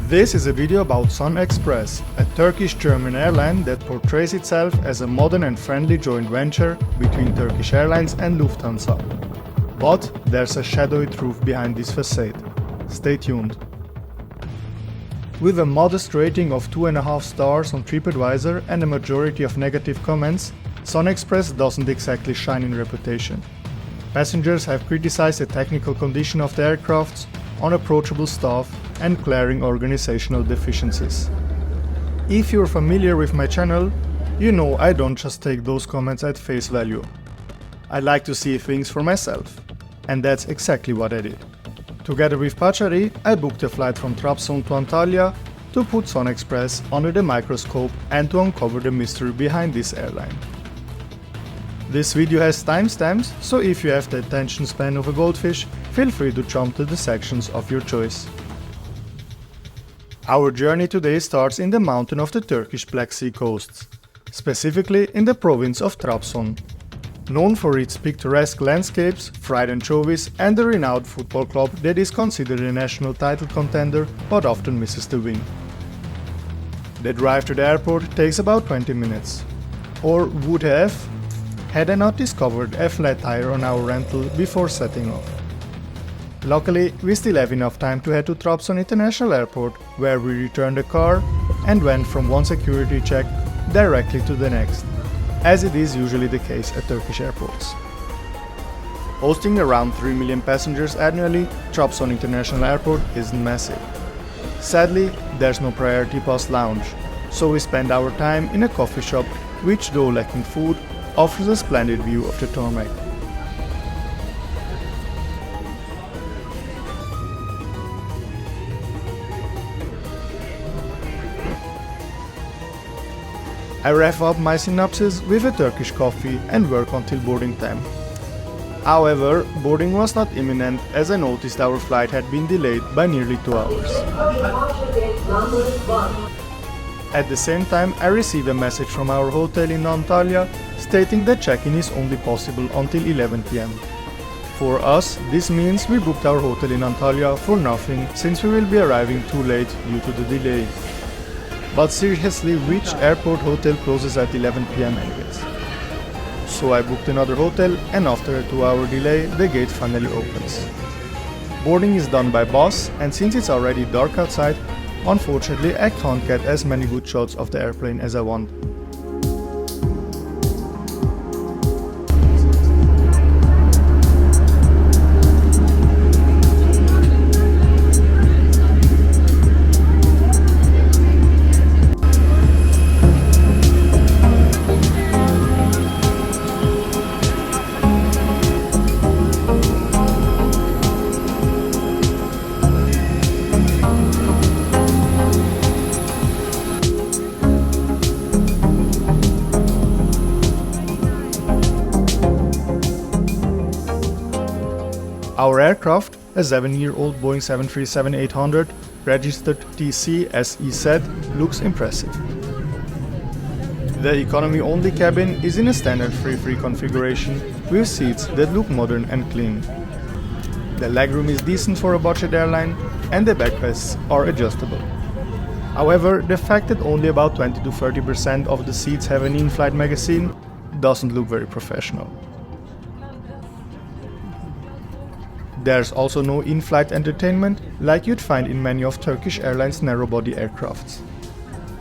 This is a video about SunExpress, a Turkish-German airline that portrays itself as a modern and friendly joint venture between Turkish Airlines and Lufthansa. But there's a shadowy truth behind this facade. Stay tuned. With a modest rating of 2.5 stars on TripAdvisor and a majority of negative comments, SunExpress doesn't exactly shine in reputation. Passengers have criticized the technical condition of the aircrafts, unapproachable staff, and glaring organizational deficiencies. If you're familiar with my channel, you know I don't just take those comments at face value. I like to see things for myself, and that's exactly what I did. Together with Pachari, I booked a flight from Trabzon to Antalya to put SunExpress under the microscope and to uncover the mystery behind this airline. This video has timestamps, so if you have the attention span of a goldfish, feel free to jump to the sections of your choice. Our journey today starts in the mountain of the Turkish Black Sea coasts, specifically in the province of Trabzon. Known for its picturesque landscapes, fried anchovies, and the renowned football club that is considered a national title contender but often misses the win. The drive to the airport takes about 20 minutes. Or would have, had I not discovered a flat tire on our rental before setting off. Luckily, we still have enough time to head to Trabzon International Airport, where we returned the car and went from one security check directly to the next, as it is usually the case at Turkish airports. Hosting around 3 million passengers annually, Trabzon International Airport isn't massive. Sadly, there's no priority pass lounge, so we spend our time in a coffee shop which, though lacking food, offers a splendid view of the tarmac. I wrap up my synopsis with a Turkish coffee and work until boarding time. However, boarding was not imminent as I noticed our flight had been delayed by nearly 2 hours. At the same time, I received a message from our hotel in Antalya stating that check-in is only possible until 11 p.m. For us, this means we booked our hotel in Antalya for nothing since we will be arriving too late due to the delay. But seriously, which airport hotel closes at 11 p.m. anyways? So I booked another hotel, and after a 2-hour delay, the gate finally opens. Boarding is done by bus, and since it's already dark outside, unfortunately I can't get as many good shots of the airplane as I want. Our aircraft, a 7-year-old Boeing 737-800, registered TC-SEZ, looks impressive. The economy-only cabin is in a standard free configuration with seats that look modern and clean. The legroom is decent for a budget airline and the backrests are adjustable. However, the fact that only about 20–30% of the seats have an in-flight magazine doesn't look very professional. There's also no in-flight entertainment like you'd find in many of Turkish Airlines narrow-body aircrafts.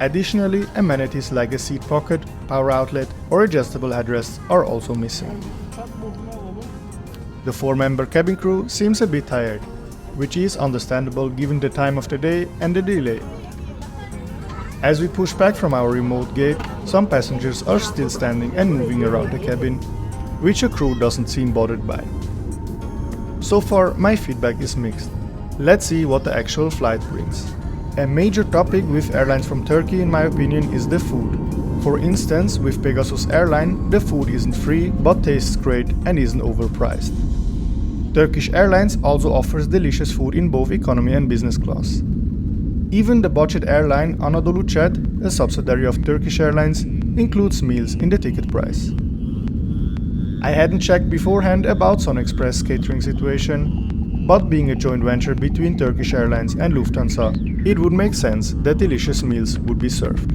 Additionally, amenities like a seat pocket, power outlet, or adjustable headrests are also missing. The 4-member cabin crew seems a bit tired, which is understandable given the time of the day and the delay. As we push back from our remote gate, some passengers are still standing and moving around the cabin, which a crew doesn't seem bothered by. So far, my feedback is mixed. Let's see what the actual flight brings. A major topic with airlines from Turkey, in my opinion, is the food. For instance, with Pegasus airline, the food isn't free but tastes great and isn't overpriced. Turkish Airlines also offers delicious food in both economy and business class. Even the budget airline Anadolu Jet, a subsidiary of Turkish Airlines, includes meals in the ticket price. I hadn't checked beforehand about SunExpress catering situation, but being a joint venture between Turkish Airlines and Lufthansa, it would make sense that delicious meals would be served.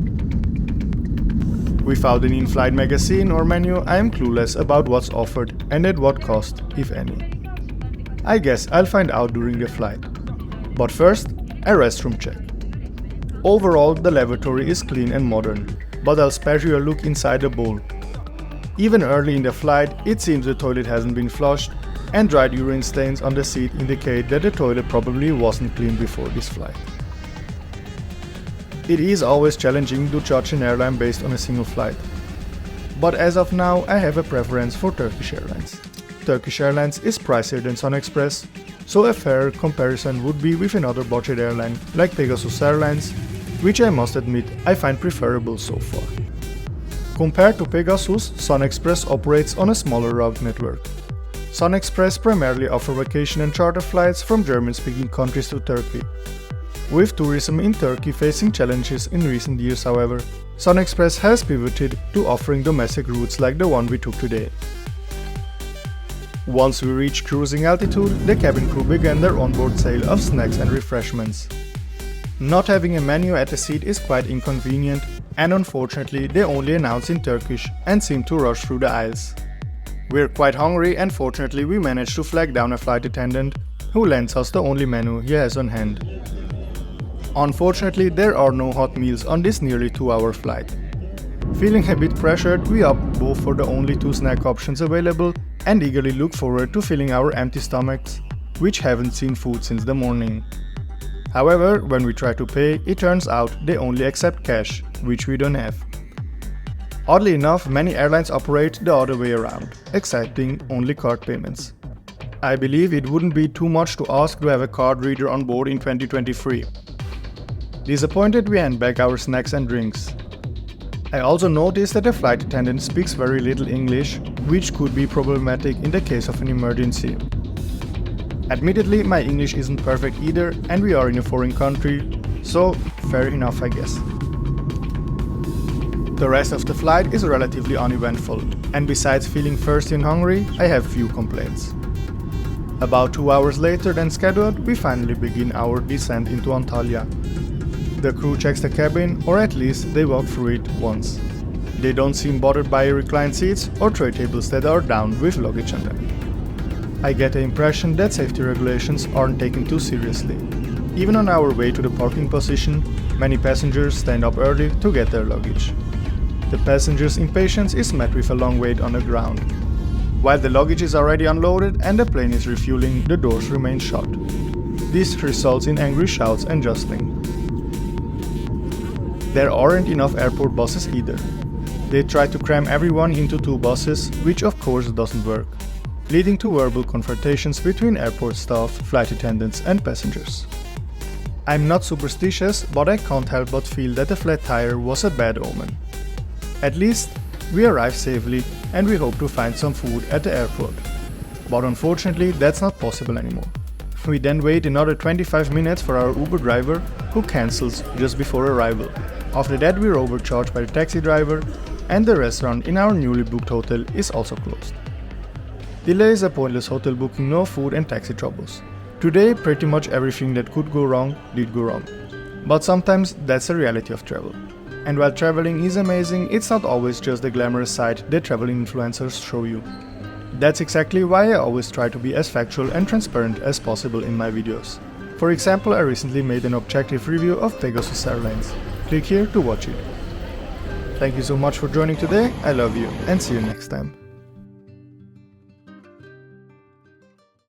Without an in-flight magazine or menu, I am clueless about what's offered and at what cost, if any. I guess I'll find out during the flight. But first, a restroom check. Overall, the lavatory is clean and modern, but I'll spare you a look inside the bowl. Even early in the flight, it seems the toilet hasn't been flushed, and dried urine stains on the seat indicate that the toilet probably wasn't cleaned before this flight. It is always challenging to judge an airline based on a single flight. But as of now, I have a preference for Turkish Airlines. Turkish Airlines is pricier than SunExpress, so a fair comparison would be with another budget airline like Pegasus Airlines, which I must admit I find preferable so far. Compared to Pegasus, SunExpress operates on a smaller route network. SunExpress primarily offer vacation and charter flights from German-speaking countries to Turkey. With tourism in Turkey facing challenges in recent years, however, SunExpress has pivoted to offering domestic routes like the one we took today. Once we reached cruising altitude, the cabin crew began their onboard sale of snacks and refreshments. Not having a menu at the seat is quite inconvenient, and unfortunately they only announce in Turkish and seem to rush through the aisles. We're quite hungry, and fortunately we managed to flag down a flight attendant who lends us the only menu he has on hand. Unfortunately, there are no hot meals on this nearly 2-hour flight. Feeling a bit pressured, we opt both for the only 2 snack options available and eagerly look forward to filling our empty stomachs, which haven't seen food since the morning. However, when we try to pay, it turns out they only accept cash, which we don't have. Oddly enough, many airlines operate the other way around, accepting only card payments. I believe it wouldn't be too much to ask to have a card reader on board in 2023. Disappointed, we hand back our snacks and drinks. I also noticed that the flight attendant speaks very little English, which could be problematic in the case of an emergency. Admittedly, my English isn't perfect either, and we are in a foreign country, so fair enough, I guess. The rest of the flight is relatively uneventful, and besides feeling thirsty and hungry, I have few complaints. About 2 hours later than scheduled, we finally begin our descent into Antalya. The crew checks the cabin, or at least they walk through it once. They don't seem bothered by reclined seats or tray tables that are down with luggage on them. I get the impression that safety regulations aren't taken too seriously. Even on our way to the parking position, many passengers stand up early to get their luggage. The passengers' impatience is met with a long wait on the ground. While the luggage is already unloaded and the plane is refueling, the doors remain shut. This results in angry shouts and jostling. There aren't enough airport buses either. They try to cram everyone into 2 buses, which of course doesn't work, leading to verbal confrontations between airport staff, flight attendants and passengers. I'm not superstitious, but I can't help but feel that a flat tire was a bad omen. At least, we arrived safely and we hope to find some food at the airport. But unfortunately, that's not possible anymore. We then wait another 25 minutes for our Uber driver, who cancels just before arrival. After that, we're overcharged by the taxi driver, and the restaurant in our newly booked hotel is also closed. Delays, a pointless hotel booking, no food and taxi troubles. Today, pretty much everything that could go wrong did go wrong. But sometimes that's the reality of travel. And while traveling is amazing, it's not always just the glamorous side that travel influencers show you. That's exactly why I always try to be as factual and transparent as possible in my videos. For example, I recently made an objective review of Pegasus Airlines. Click here to watch it. Thank you so much for joining today, I love you and see you next time.